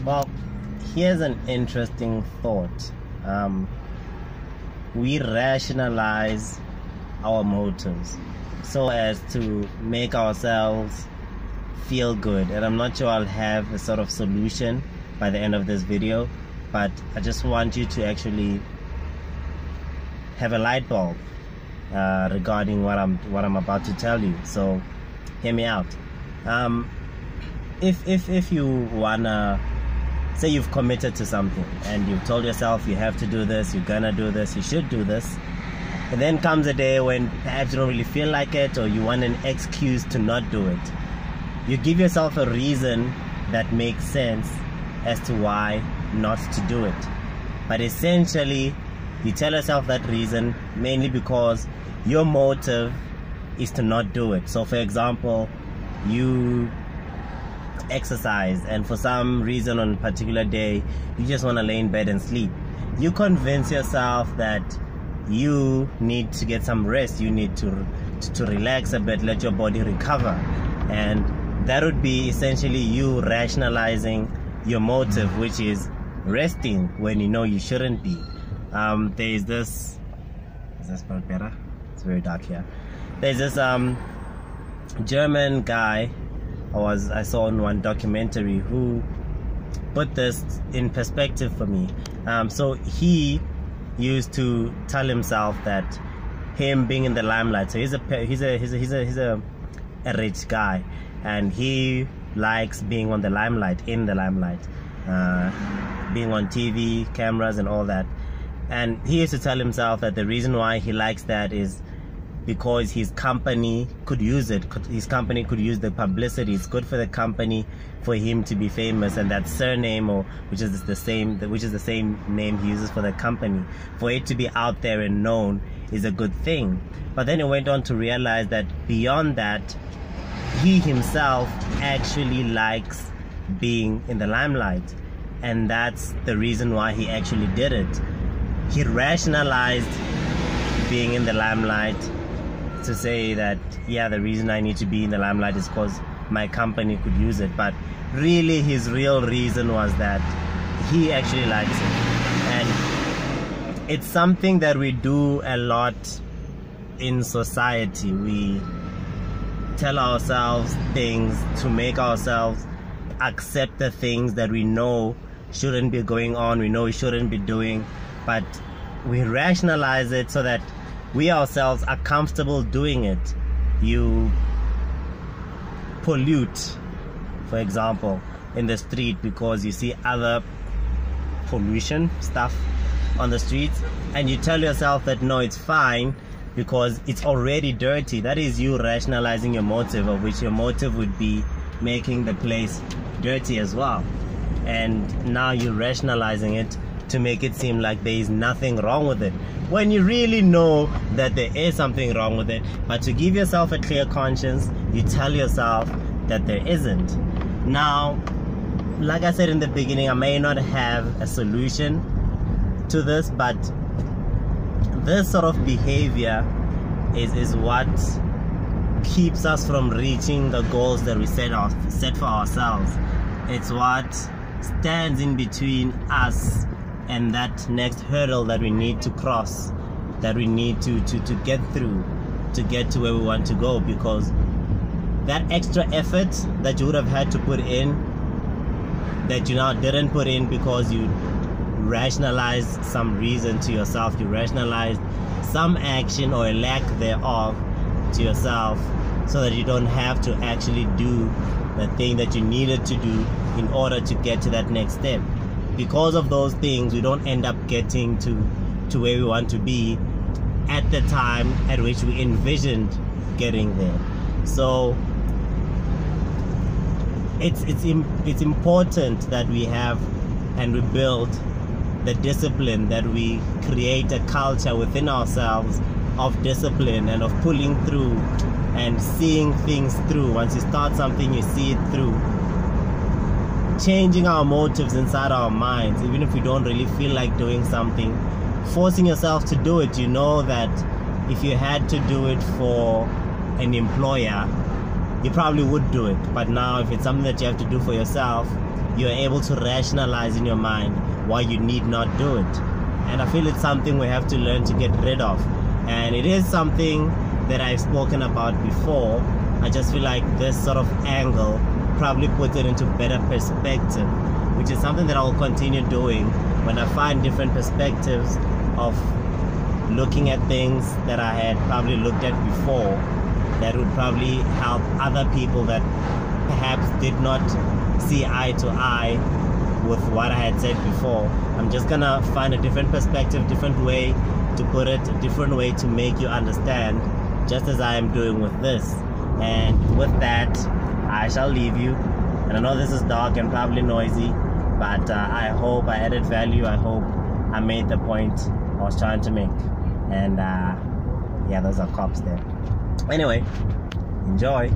Well, here's an interesting thought. We rationalize our motives so as to make ourselves feel good, and I'm not sure I'll have a sort of solution by the end of this video, but I just want you to actually have a light bulb regarding what I'm about to tell you. So hear me out. If you wanna say you've committed to something and you've told yourself you have to do this, you're gonna do this, you should do this, and then comes a day when perhaps you don't really feel like it, or you want an excuse to not do it. You give yourself a reason that makes sense as to why not to do it. But essentially, you tell yourself that reason mainly because your motive is to not do it. So for example, you exercise, and for some reason on a particular day you just want to lay in bed and sleep. You convince yourself that you need to get some rest, you need to relax a bit, let your body recover, and that would be essentially you rationalizing your motive, which is resting when you know you shouldn't be. There's this, is this part better? It's very dark here. There's this German guy I saw in one documentary who put this in perspective for me. So he used to tell himself that him being in the limelight, so he's a rich guy, and he likes being on the limelight, in the limelight, being on TV, cameras and all that. And he used to tell himself that the reason why he likes that is because his company could use it. His company could use the publicity. It's good for the company for him to be famous, and that surname, or which is the same name he uses for the company, for it to be out there and known is a good thing. But then he went on to realize that beyond that, he himself actually likes being in the limelight, and that's the reason why he actually did it. He rationalized being in the limelight to say that, yeah, the reason I need to be in the limelight is because my company could use it. But really his real reason was that he actually likes it. And it's something that we do a lot in society. We tell ourselves things to make ourselves accept the things that we know shouldn't be going on, we know we shouldn't be doing, but we rationalize it so that we ourselves are comfortable doing it. You pollute, for example, in the street because you see other pollution stuff on the streets, and you tell yourself that no, it's fine because it's already dirty. That is you rationalizing your motive, of which your motive would be making the place dirty as well. And now you're rationalizing it to make it seem like there is nothing wrong with it, when you really know that there is something wrong with it. But to give yourself a clear conscience, you tell yourself that there isn't. Now, like I said in the beginning, I may not have a solution to this, but this sort of behavior is what keeps us from reaching the goals that we set for ourselves. It's what stands in between us and that next hurdle that we need to cross, that we need to get through to get to where we want to go. Because that extra effort that you would have had to put in, that you now didn't put in because you rationalized some reason to yourself, you rationalized some action or a lack thereof to yourself, so that you don't have to actually do the thing that you needed to do in order to get to that next step. Because of those things, we don't end up getting to where we want to be at the time at which we envisioned getting there. So it's important that we have and we build the discipline, that we create a culture within ourselves of discipline and of pulling through and seeing things through. Once you start something, you see it through. Changing our motives inside our minds, even if we don't really feel like doing something, forcing yourself to do it. You know that if you had to do it for an employer, you probably would do it. But now if it's something that you have to do for yourself, you're able to rationalize in your mind why you need not do it. And I feel it's something we have to learn to get rid of. And it is something that I've spoken about before. I just feel like this sort of angle probably puts it into better perspective, which is something that I'll continue doing when I find different perspectives of looking at things that I had probably looked at before that would probably help other people that perhaps did not see eye to eye with what I had said before. I'm just gonna find a different perspective, different way to put it, a different way to make you understand, just as I am doing with this. And with that, I shall leave you. And I know this is dark and probably noisy, but I hope I added value. I hope I made the point I was trying to make. And yeah, those are cops there. Anyway, enjoy.